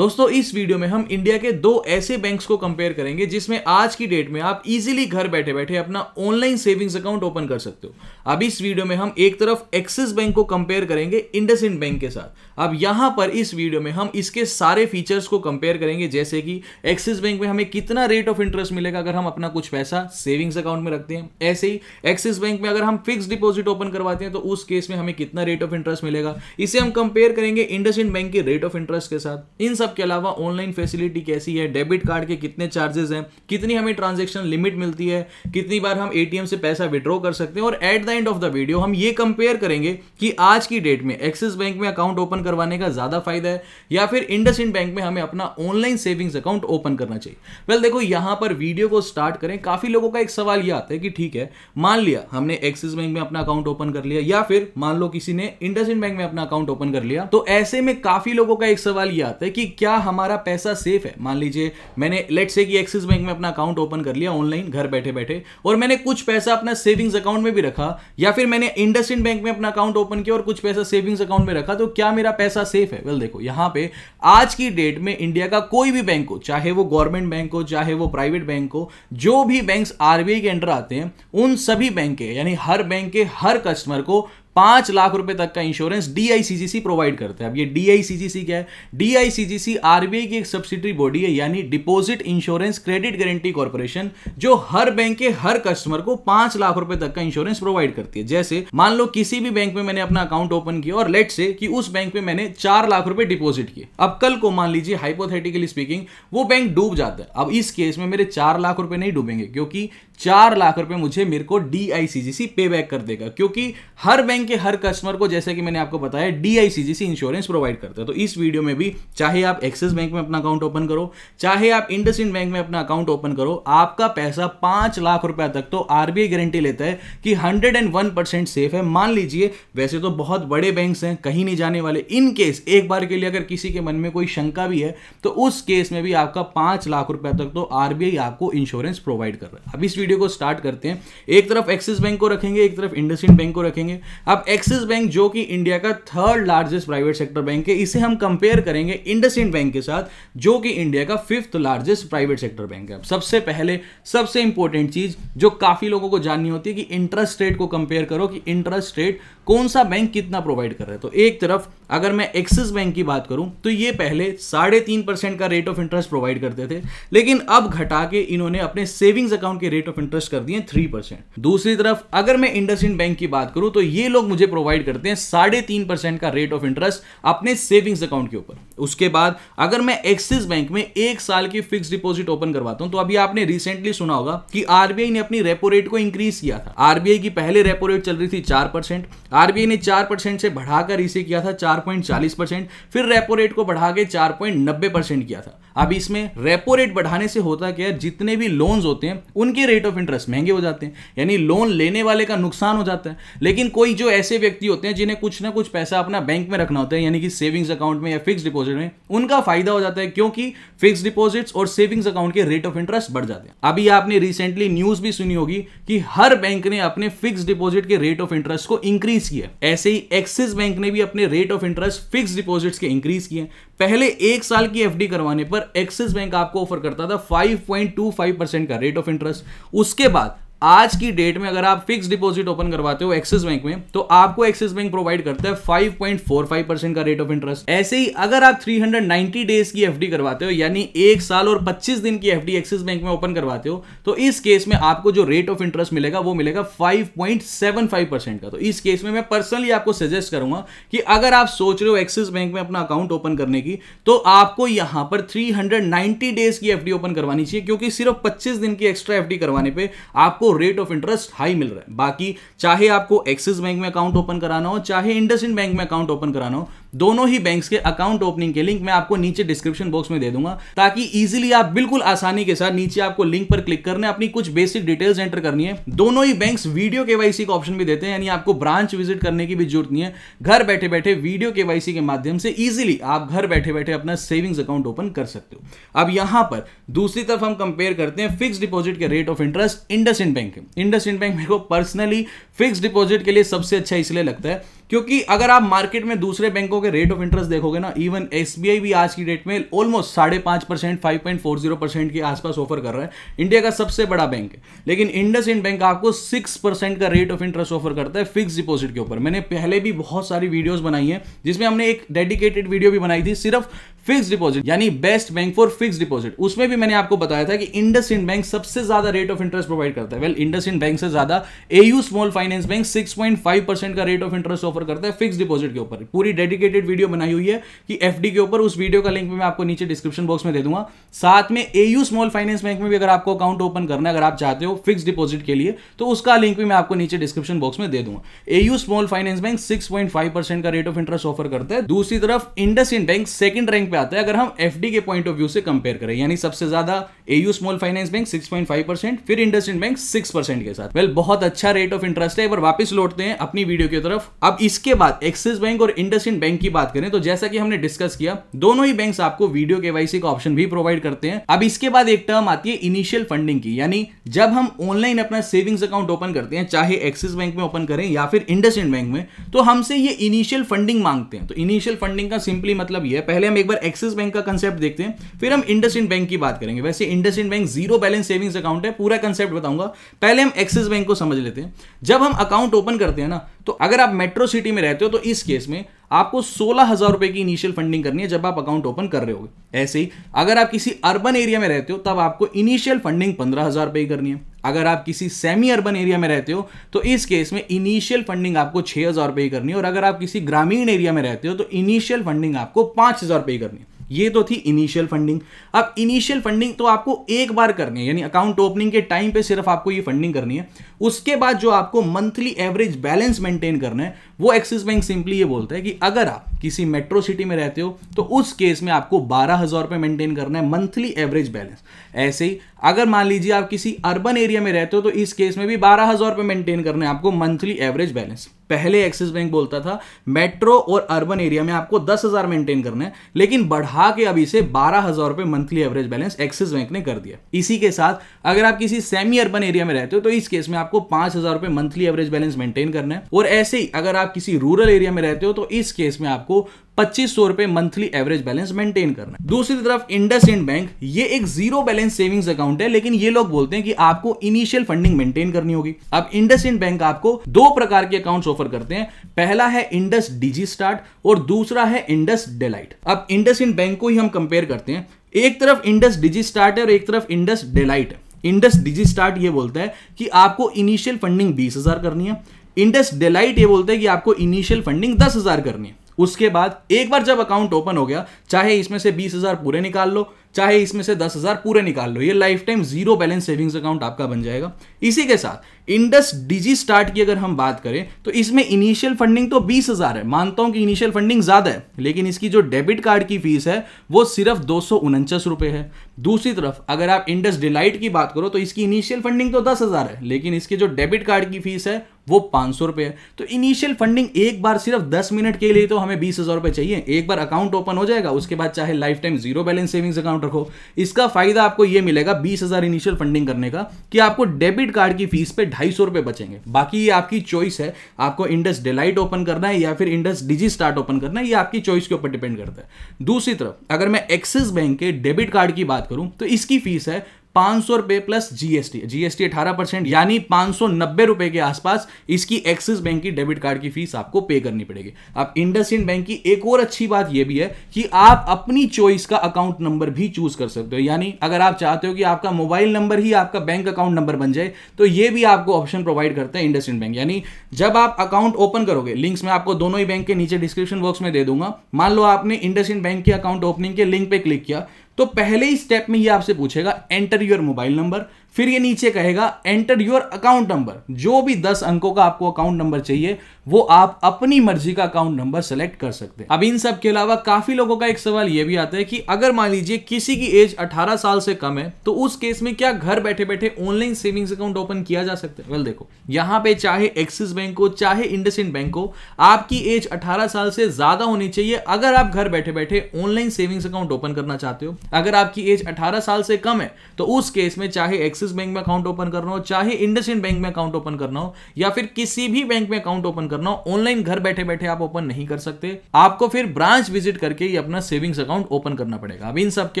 दोस्तों इस वीडियो में हम इंडिया के दो ऐसे बैंक्स को कंपेयर करेंगे जिसमें आज की डेट में आप इजीली घर बैठे बैठे अपना ऑनलाइन सेविंग्स अकाउंट ओपन कर सकते हो। अब इस वीडियो में हम एक तरफ एक्सिस बैंक को कंपेयर करेंगे इंडसइंड बैंक के साथ। अब यहां पर इस वीडियो में हम इसके सारे फीचर्स को कंपेयर करेंगे, जैसे कि एक्सिस बैंक में हमें कितना रेट ऑफ इंटरेस्ट मिलेगा अगर हम अपना कुछ पैसा सेविंग्स अकाउंट में रखते हैं, ऐसे ही एक्सिस बैंक में अगर हम फिक्स डिपॉजिट ओपन करवाते हैं तो उस केस में हमें कितना रेट ऑफ इंटरेस्ट मिलेगा। इसे हम कंपेयर करेंगे इंडसइंड बैंक के रेट ऑफ इंटरेस्ट के साथ। इन सब के अलावा ऑनलाइन फैसिलिटी कैसी है, डेबिट कार्ड के कितने चार्जेस हैं, कितनी हमें ट्रांजैक्शन लिमिट मिलती है, कितनी बार हम एटीएम से पैसा विड्रॉ कर सकते हैं, और eight the end of the video हम ये कंपेयर करेंगे कि आज की डेट में एक्सिस बैंक में अकाउंट ओपन करवाने का ज्यादा फायदा है या फिर इंडसइंड बैंक में हमें अपना ऑनलाइन सेविंग्स अकाउंट ओपन करना चाहिए। वेल देखो, यहां पर वीडियो को स्टार्ट करें, काफी लोगों का एक सवाल यह आता है कि ठीक है, मान लिया हमने एक्सिस बैंक में अपना अकाउंट ओपन कर लिया या फिर मान लो किसी ने इंडसइंड बैंक में अपना अकाउंट ओपन कर लिया, तो ऐसे में काफी लोगों का एक सवाल यह आता है कि क्या हमारा पैसा सेफ है। मान लीजिए मैंने लेट्स से कि एक्सिस बैंक में अपना अकाउंट ओपन कर लिया ऑनलाइन घर बैठे बैठे, और मैंने कुछ पैसा अपना सेविंग्स अकाउंट में भी रखा, या फिर मैंने इंडसइंड बैंक में अपना अकाउंट ओपन किया और कुछ पैसा सेविंग्स अकाउंट में रखा, तो क्या मेरा पैसा सेफ है। वेल देखो, यहां पे आज की डेट में इंडिया का कोई भी बैंक हो, चाहे वो गवर्नमेंट बैंक हो चाहे वो प्राइवेट बैंक हो, जो भी बैंक्स आरबीआई के अंडर आते हैं, उन सभी बैंक के यानी हर बैंक के हर कस्टमर को 5 लाख रुपए तक का इंश्योरेंस डीआईसीजीसी प्रोवाइड करता है। अब ये डीआईसीजीसी क्या है? डीआईसीजीसी आरबीआई की एक सब्सिडरी बॉडी है, यानी deposit insurance credit guarantee corporation, जो हर बैंक के हर कस्टमर को 5 लाख रुपए तक का इंश्योरेंस प्रोवाइड करती है। जैसे मान लो किसी भी बैंक में मैंने अपना अकाउंट ओपन किया और लेट्स से कि उस बैंक में मैंने 4 लाख रुपए डिपॉजिट किए। अब कल को मान लीजिए हाइपोथेटिकली स्पीकिंग वो बैंक डूब जाता है। अब इस केस में मेरे 4 लाख रुपए नहीं डूबेंगे, क्योंकि 4 लाख रुपए मुझे मेरे को डीआईसीजीसी पे बैक कर देगा, क्योंकि हर बैंक के हर कस्टमर को, जैसे कि मैंने आपको बताया, डीआईसीजीसी इंश्योरेंस प्रोवाइड करता है। तो इस वीडियो में भी चाहे आप एक्सिस बैंक में अपना अकाउंट ओपन करो, चाहे आप इंडसइंड बैंक में अपना अकाउंट ओपन करो, आपका पैसा 5 लाख रुपए तक तो आरबीआई गारंटी लेता है कि 101% सेफ है। मान लीजिए वैसे तो बहुत बड़े बैंक्स हैं, कहीं नहीं जाने वाले, इन केस एक बार के लिए अगर किसी के मन में कोई शंका भी है तो उस केस में भी आपका 5 लाख रुपए तक तो आरबीआई आपको इंश्योरेंस प्रोवाइड कर रहा है। अब इस वीडियो को स्टार्ट करते हैं। एक तरफ एक्सिस बैंक को रखेंगे, एक तरफ इंडसइंड बैंक को रखेंगे। अब एक्सिस बैंक जो कि इंडिया का 3rd largest private sector bank है, इसे हम कंपेयर करेंगे इंडसइंड बैंक के साथ जो कि इंडिया का 5th largest private sector bank है। सबसे पहले सबसे इंपॉर्टेंट चीज जो काफी लोगों को जाननी होती है कि इंटरेस्ट रेट को कंपेयर करो कि इंटरेस्ट रेट कौन सा बैंक कितना प्रोवाइड कर रहा है। तो एक तरफ अगर मैं एक्सिस बैंक की बात करूं तो ये पहले 3.5% का रेट ऑफ इंटरेस्ट प्रोवाइड करते थे, लेकिन अब घटा के इन्होंने अपने सेविंग्स अकाउंट के रेट ऑफ इंटरेस्ट कर दिए 3%। दूसरी तरफ अगर मैं इंडसइंड बैंक की बात करूं तो ये लोग मुझे प्रोवाइड करते हैं 3.5% का रेट ऑफ इंटरेस्ट अपने सेविंग्स अकाउंट के ऊपर। उसके बाद अगर मैं एक्सिस बैंक में 1 साल की फिक्स डिपॉजिट ओपन करवाता हूं, तो अभी आपने रिसेंटली सुना होगा कि आरबीआई ने अपनी रेपो रेट को इंक्रीज किया था। आरबीआई की पहले रेपो रेट चल रही थी 4%, आरबीआई ने 4% से बढ़ाकर इसे किया था 4.40%, फिर रेपो रेट को बढ़ा के 4.90% किया था। अब इसमें रेपो रेट बढ़ाने से होता क्या है, जितने भी लोन्स होते हैं उनके रेट ऑफ इंटरेस्ट महंगे हो जाते हैं, यानी लोन लेने वाले का नुकसान हो जाता है। लेकिन कोई जो ऐसे व्यक्ति होते हैं जिन्हें कुछ ना कुछ पैसा अपना बैंक में रखना होता है, यानी कि सेविंग्स अकाउंट में या फिक्स डिपॉजिट में, उनका फायदा हो जाता है, क्योंकि फिक्स डिपॉजिट्स और सेविंग्स अकाउंट के रेट ऑफ इंटरेस्ट बढ़ जाते हैं। अभी आपने रिसेंटली न्यूज भी सुनी होगी कि हर बैंक ने अपने फिक्स डिपॉजिट के रेट ऑफ इंटरेस्ट को इंक्रीज किया। ऐसे ही एक्सिस बैंक ने भी अपने rate of interest fix deposits के इंक्रीज किए। पहले 1 साल की एफडी करवाने पर एक्सिस बैंक आपको ऑफर करता था 5.25% का रेट ऑफ इंटरेस्ट। उसके बाद आज की डेट में अगर आप फिक्स डिपॉजिट ओपन करवाते हो एक्सिस बैंक में, तो आपको एक्सिस बैंक प्रोवाइड करता है 5.45% का रेट ऑफ इंटरेस्ट। ऐसे ही अगर आप 390 डेज की एफडी करवाते हो, यानी 1 साल और 25 दिन की एफडी एक्सिस बैंक में ओपन करवाते हो, तो इस केस में आपको जो रेट ऑफ इंटरेस्ट मिलेगा वो मिलेगा 5.75% का। तो इस केस में मैं पर्सनली आपको सजेस्ट करूंगा कि अगर आप सोच रहे हो एक्सिस बैंक में अपना अकाउंट ओपन करने की, तो आपको यहां पर 390 डेज की एफडी ओपन करवानी चाहिए, क्योंकि सिर्फ 25 दिन की एक्स्ट्रा एफडी करवाने पे आपको रेट ऑफ इंटरेस्ट हाई मिल रहा है। बाकी चाहे आपको एक्सिस बैंक में अकाउंट ओपन कराना हो चाहे इंडसइंड बैंक में अकाउंट ओपन कराना हो, दोनों ही बैंक्स के अकाउंट ओपनिंग के लिंक मैं आपको नीचे डिस्क्रिप्शन बॉक्स में दे दूंगा, ताकि इजीली आप बिल्कुल आसानी के साथ नीचे आपको लिंक पर क्लिक करना है, अपनी कुछ बेसिक डिटेल्स एंटर करनी है। दोनों ही बैंक्स वीडियो केवाईसी का ऑप्शन भी देते हैं, यानी आपको ब्रांच विजिट करने की भी जरूरत नहीं है। घर बैठे बैठे वीडियो केवाईसी के माध्यम से इजीली आप घर बैठे बैठे अपना सेविंग्स अकाउंट ओपन कर सकते हो। अब यहां पर दूसरी तरफ हम कंपेयर करते हैं फिक्स डिपॉजिट के rate of interest IndusInd bank के। इंडसइंड बैंक मेरे को पर्सनली फिक्स डिपॉजिट के लिए सबसे अच्छा इसलिए लगता है क्योंकि अगर आप मार्केट में दूसरे बैंकों के रेट ऑफ इंटरेस्ट देखोगे ना, इवन एसबीआई भी आज की डेट में ऑलमोस्ट 5.5% 5.40% के आसपास ऑफर कर रहा है। इंडिया का सबसे बड़ा बैंक है, लेकिन इंडसइंड बैंक आपको 6% का रेट ऑफ इंटरेस्ट ऑफर करता है फिक्स डिपॉजिट के ऊपर। मैंने पहले भी बहुत सारी वीडियोस बनाई है, जिसमें हमने एक डेडिकेटेड वीडियो भी बनाई थी सिर्फ फिक्स डिपॉजिट, यानी best bank for fix deposit. उसमें भी मैंने आपको बताया था कि इंडसइंड बैंक सबसे ज्यादा रेट ऑफ इंटरेस्ट प्रोवाइड करता है। वेल, इंडसइंड बैंक से ज्यादा एयू स्मॉल फाइनेंस बैंक 6.5% का रेट ऑफ इंटरेस्ट ऑफर करता है फिक्स डिपॉजिट के ऊपर। पूरी डेडिकेटेड वीडियो बनाई हुई है कि एफडी के ऊपर, उस वीडियो का लिंक मैं आपको नीचे डिस्क्रिप्शन बॉक्स में दे दूंगा। साथ में एयू स्मॉल फाइनेंस बैंक में भी अगर आपको अकाउंट ओपन करना है, अगर आप चाहते हो फिक्स डिपॉजिट के लिए, तो उसका लिंक भी मैं आपको नीचे डिस्क्रिप्शन बॉक्स में दे दूंगा। एयू स्मॉल फाइनेंस बैंक 6.5% का रेट ऑफ इंटरेस्ट ऑफर करता है। दूसरी तरफ इंडसइंड बैंक सेकंड रैंक पे आता है अगर हम एफडी के पॉइंट ऑफ व्यू से कंपेयर करें, यानी सबसे ज्यादा एयू स्मॉल फाइनेंस बैंक 6.5%, फिर इंडसइंड बैंक 6% के साथ। वेल, बहुत अच्छा रेट ऑफ इंटरेस्ट है। एक बार वापस लौटते हैं अपनी वीडियो की तरफ। अब इसके बाद एक्सिस बैंक और इंडसइंड बैंक की बात करें तो जैसा कि हमने डिस्कस किया, दोनों ही बैंक्स आपको वीडियो केवाईसी का ऑप्शन भी प्रोवाइड करते हैं। अब इसके बाद एक टर्म आती है इनिशियल फंडिंग की, यानी जब हम ऑनलाइन अपना सेविंग्स अकाउंट ओपन करते हैं, चाहे एक्सिस बैंक में ओपन करें या फिर इंडसइंड बैंक में, तो हमसे ये इनिशियल फंडिंग मांगते हैं। तो इनिशियल फंडिंग का सिंपली मतलब ये है, पहले हम एक बार एक्सिस बैंक का कंसेप्ट देखते हैं, फिर हम इंडसइंड बैंक की बात करेंगे। वैसे IndusInd bank zero balance savings account है, पूरा कंसेप्ट बताऊंगा। पहले हम एक्सिस बैंक को समझ लेते हैं। जब हम अकाउंट ओपन करते हैं ना, तो अगर आप मेट्रो सिटी में रहते हो तो इस केस में आपको 16,000 रुपए की इनिशियल फंडिंग करनी है जब आप अकाउंट ओपन कर रहे होगे। ऐसे ही अगर आप किसी अर्बन एरिया में रहते हो तब आपको इनिशियल फंडिंग 15,000 रुपए करनी है। अगर आप किसी सेमी अर्बन एरिया में रहते हो तो इस केस में इनिशियल फंडिंग आपको 6,000 रुपए करनी है, और अगर आप किसी ग्रामीण एरिया में रहते हो तो इनिशियल फंडिंग आपको 5,000 रुपए करनी है। ये तो थी इनिशियल फंडिंग। अब इनिशियल फंडिंग तो आपको एक बार करनी है, यानी अकाउंट ओपनिंग के टाइम पे सिर्फ आपको ये फंडिंग करनी है। उसके बाद जो आपको मंथली एवरेज बैलेंस मेंटेन करना है, वो एक्सिस बैंक सिंपली ये बोलता है कि अगर आप किसी मेट्रो सिटी में रहते हो तो उस केस में आपको 12,000 रुपए मेंटेन करना है मंथली एवरेज बैलेंस। ऐसे ही अगर मान लीजिए आप किसी अर्बन एरिया में रहते हो तो इस केस में भी 12,000 रुपए मेंटेन करना है आपको मंथली एवरेज बैलेंस। पहले एक्सिस बैंक बोलता था मेट्रो और अर्बन एरिया में आपको 10,000 मेंटेन करना है, लेकिन बढ़ा के अभी से 12,000 रुपए monthly average balance axis bank ने कर दिया। इसी के साथ अगर आप किसी सेमी अर्बन एरिया में रहते हो तो इस केस में आपको 5,000 रुपए मंथली एवरेज बैलेंस मेंटेन करना है। और ऐसे ही अगर आप किसी रूरल एरिया में रहते हो तो इस केस में आपको 2,500 रुपए मंथली एवरेज बैलेंस मेंटेन करना है। दूसरी तरफ इंडसइंड बैंक, ये एक जीरो बैलेंस सेविंग्स अकाउंट है, लेकिन ये लोग बोलते हैं कि आपको इनिशियल फंडिंग मेंटेन करनी होगी। अब इंडसइंड बैंक आपको दो प्रकार के अकाउंट्स ऑफर करते हैं। पहला है इंडस डिजी स्टार्ट और दूसरा है इंडस डेलाइट। अब इंडसइंड बैंक को ही हम कंपेयर करते हैं। एक तरफ इंडस डिजी स्टार्ट है और एक तरफ इंडस डेलाइट है। इंडस डिजी स्टार्ट ये बोलता है कि आपको इनिशियल फंडिंग 20,000 करनी है। इंडस डेलाइट ये बोलता है कि आपको इनिशियल फंडिंग 10,000 करनी है। उसके बाद एक बार जब अकाउंट ओपन हो गया, चाहे इसमें से 20,000 पूरे निकाल लो, चाहे इसमें से 10,000 पूरे निकाल लो, ये life time zero balance savings account आपका बन जाएगा। इसी के साथ इंडस डिजी स्टार्ट की अगर हम बात करें तो इसमें इनिशियल फंडिंग तो 20,000 है। मानता हूं कि इनिशियल फंडिंग ज्यादा है, लेकिन इसकी जो डेबिट कार्ड की फीस है वो सिर्फ 249 रुपए है। दूसरी तरफ अगर आप इंडस डिलाइट की बात करो तो इसकी इनिशियल फंडिंग तो 10,000 है, लेकिन इसकी जो डेबिट कार्ड की फीस है वो 500 रुपए है। तो इनिशियल फंडिंग एक बार सिर्फ 10 मिनट के लिए तो हमें 20,000 रुपए चाहिए। एक बार अकाउंट ओपन हो जाएगा, उसके बाद चाहे life time zero balance savings account रखो, इसका फायदा आपको यह मिलेगा 20,000 इनिशियल फंडिंग करने का कि आपको डेबिट कार्ड की फीस पे 250 रुपए बचेंगे। बाकी ये आपकी चॉइस है, आपको इंडस डिलाइट ओपन करना है या फिर इंडस डिजी स्टार्ट ओपन करना है, ये आपकी चॉइस के ऊपर डिपेंड करता है। दूसरी तरफ अगर मैं एक्सिस बैंक के डेबिट कार्ड की बात करूं तो इसकी फीस है 500 रुपए प्लस जीएसटी। जीएसटी 18%, यानी 590 रुपए के आसपास इसकी एक्सिस बैंक की डेबिट कार्ड की फीस आपको पे करनी पड़ेगी। अब इंडसइंड बैंक की एक और अच्छी बात यह भी है कि आप अपनी चॉइस का अकाउंट नंबर भी चूज कर सकते हो। यानी अगर आप चाहते हो कि आपका मोबाइल नंबर ही आपका बैंक अकाउंट नंबर बन जाए तो यह भी आपको ऑप्शन प्रोवाइड करता है इंडसइंड बैंक। यानी जब आप अकाउंट ओपन करोगे, लिंक्स मैं आपको दोनों ही बैंक के नीचे डिस्क्रिप्शन बॉक्स में दे दूंगा। मान लो आपने इंडसइंड बैंक के अकाउंट ओपनिंग के लिंक पे क्लिक किया तो पहले ही स्टेप में ये आपसे पूछेगा एंटर योर मोबाइल नंबर, फिर ये नीचे कहेगा एंटर योर अकाउंट नंबर। जो भी 10 अंकों का आपको अकाउंट नंबर चाहिए वो आप अपनी मर्जी का अकाउंट नंबर सेलेक्ट कर सकते हैं। अब इन सब के अलावा काफी लोगों का एक सवाल यह भी आता है कि अगर मान लीजिए किसी की एज 18 साल से कम है तो उस केस में क्या घर बैठे बैठे ऑनलाइन सेविंग्स अकाउंट ओपन किया जा सकता है? वेल देखो, यहां पे चाहे एक्सिस बैंक हो चाहे इंडसइंड बैंक हो, आपकी एज 18 साल से ज्यादा होनी चाहिए अगर आप घर बैठे बैठे ऑनलाइन सेविंग्स अकाउंट ओपन करना चाहते हो। अगर आपकी एज 18 साल से कम है तो उस केस में चाहे एक्सिस बैंक में अकाउंट ओपन करना हो, चाहे इंडसइंड बैंक में अकाउंट ओपन करना हो, या फिर किसी भी बैंक में अकाउंट ओपन करना हो, ऑनलाइन घर बैठे बैठे आप ओपन नहीं कर सकते। आपको फिर ब्रांच विजिट करके ही अपना सेविंग्स अकाउंट ओपन करना पड़ेगा। अब इन सब के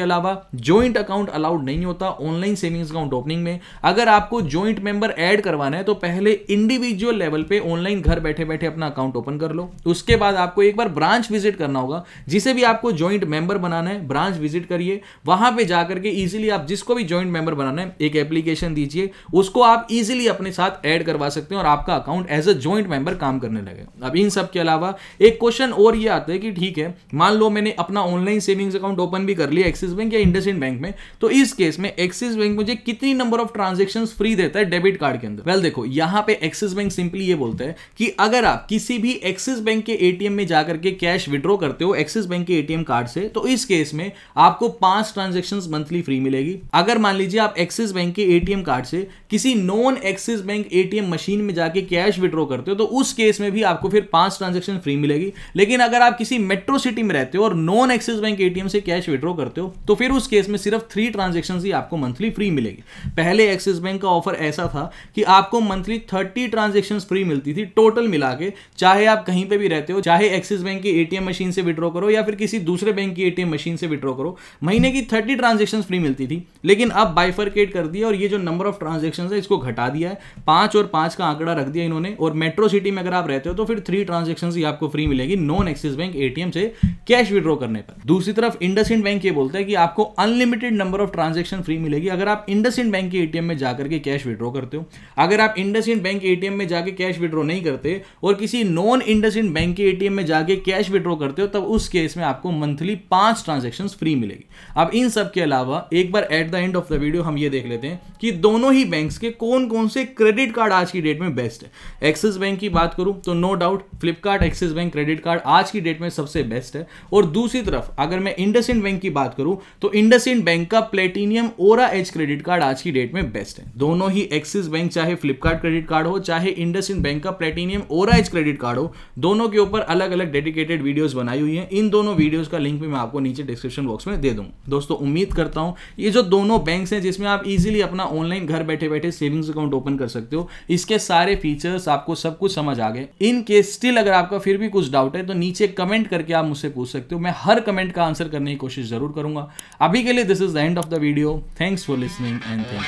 अलावा जॉइंट अकाउंट अलाउड नहीं होता ऑनलाइन सेविंग्स अकाउंट ओपनिंग में। अगर आपको जॉइंट मेंबर ऐड करवाना है तो पहले इंडिविजुअल लेवल पे ऑनलाइन घर बैठे बैठे अपना अकाउंट ओपन कर लो। उसके बाद आपको एक बार ब्रांच विजिट करना होगा, जिसे भी आपको जॉइंट मेंबर बनाना है ब्रांच विजिट करिए। वहां पे जाकर के इजीली आप जिसको भी जॉइंट मेंबर बनाना है एक एप्लीकेशन दीजिए, उसको आप इजीली अपने साथ ऐड करवा सकते हैं और आपका account as a joint member काम करने लगे। अब इन सब के अलावा एक क्वेश्चन और ये आता है कि ठीक है, मान लो मैंने अपना ऑनलाइन सेविंग्स अकाउंट ओपन भी कर लिया एक्सिस बैंक या इंडसइंड बैंक में, तो इस केस में एक्सिस बैंक मुझे कितनी नंबर ऑफ ट्रांजैक्शंस फ्री देता है डेबिट कार्ड के अंदर। वेल देखो, यहां पे एक्सिस बैंक सिंपली ये बोलता है कि अगर आप किसी भी एक्सिस बैंक के एटीएम में जाकर के कैश विड्रॉ करते हो एक्सिस बैंक के एटीएम कार्ड से, तो इस केस में आपको 5 ट्रांजैक्शंस मंथली फ्री मिलेगी। अगर मान लीजिए आप एक्सिस बैंक के एटीएम कार्ड से किसी non axis bank ATM machine में जाके कैश विड्रॉ करते हो, तो उस केस में भी आपको फिर 5 ट्रांजैक्शन फ्री मिलेगी। लेकिन अगर आप किसी मेट्रो सिटी में रहते हो और नॉन एक्सिस बैंक एटीएम से कैश विड्रॉ करते हो, तो फिर उस केस में सिर्फ 3 ट्रांजैक्शंस ही आपको मंथली फ्री मिलेगी। पहले एक्सिस बैंक का ऑफर ऐसा था कि आपको मंथली 30 ट्रांजैक्शंस फ्री मिलती थी टोटल मिला के, चाहे आप कहीं पे भी रहते हो, चाहे एक्सिस बैंक की एटीएम मशीन से विड्रॉ करो या फिर किसी दूसरे बैंक की एटीएम मशीन से विड्रॉ करो, महीने की 30 ट्रांजैक्शंस फ्री मिलती थी। लेकिन अब बाइफरकेट कर दिया और ये जो नंबर ऑफ ट्रांजैक्शंस है इसको घटा दिया है, 5 और 5 का आंकड़ा रख दिया इन्होंने। और मेट्रो सिटी में अगर आप रहते हो तो फिर 3 ट्रांजैक्शंस ही आपको फ्री मिलेगी नॉन एक्सिस बैंक एटीएम से कैश विड्रॉ करने पर। दूसरी तरफ इंडसइंड बैंक ये बोलता है कि आपको unlimited number of transaction free मिलेगी अगर आप इंडसइंड बैंक के एटीएम में जाकर के कैश विड्रॉ करते हो। अगर आप इंडसइंड बैंक एटीएम में जाके कैश विड्रॉ नहीं करते और किसी नॉन इंडसइंड बैंक के एटीएम में जाके कैश विड्रॉ करते हो, तब उस केस में आपको मंथली 5 ट्रांजैक्शंस फ्री मिलेगी। अब इन सब के अलावा एक बार at the end of the video हम ये देख लेते हैं कि दोनों ही बैंक्स के कौन कौन से क्रेडिट कार्ड आज की डेट में बेस्ट है। एक्सिस बैंक की बात करूं तो no doubt Flipkart Axis bank credit card आज की डेट में सबसे बेस्ट है। और दूसरी तरफ अगर मैं इंडसइंड बैंक की बात करूं तो इंडसइंड बैंक का प्लेटिनियम ओरा एज क्रेडिट कार्ड आज की डेट में बेस्ट है। दोनों ही एक्सिस बैंक चाहे फ्लिपकार्ट क्रेडिट कार्ड हो चाहे इंडसइंड बैंक का प्लेटिनियम ओरा एज क्रेडिट कार्ड हो, दोनों के ऊपर अलग अलग डेडिकेटेड वीडियोस बनाई हुई हैं। इन दोनों वीडियोस का लिंक भी मैं आपको नीचे डिस्क्रिप्शन बॉक्स में दे दूंगा। दोस्तों उम्मीद करता हूं ये जो दोनों बैंक्स हैं जिसमें आप इजीली अपना ऑनलाइन घर बैठे बैठे सेविंग्स अकाउंट ओपन कर सकते हो, इसके सारे फीचर्स आपको सब कुछ समझ आ गए। इन केस स्टिल अगर आपका फिर भी कुछ डाउट है तो नीचे कमेंट करके आप मुझसे पूछ सकते हो, मैं हर कमेंट का आंसर करने की कोशिश जरूर करूंगा। अभी के लिए this is the end of the video. Thanks for listening and thank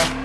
you.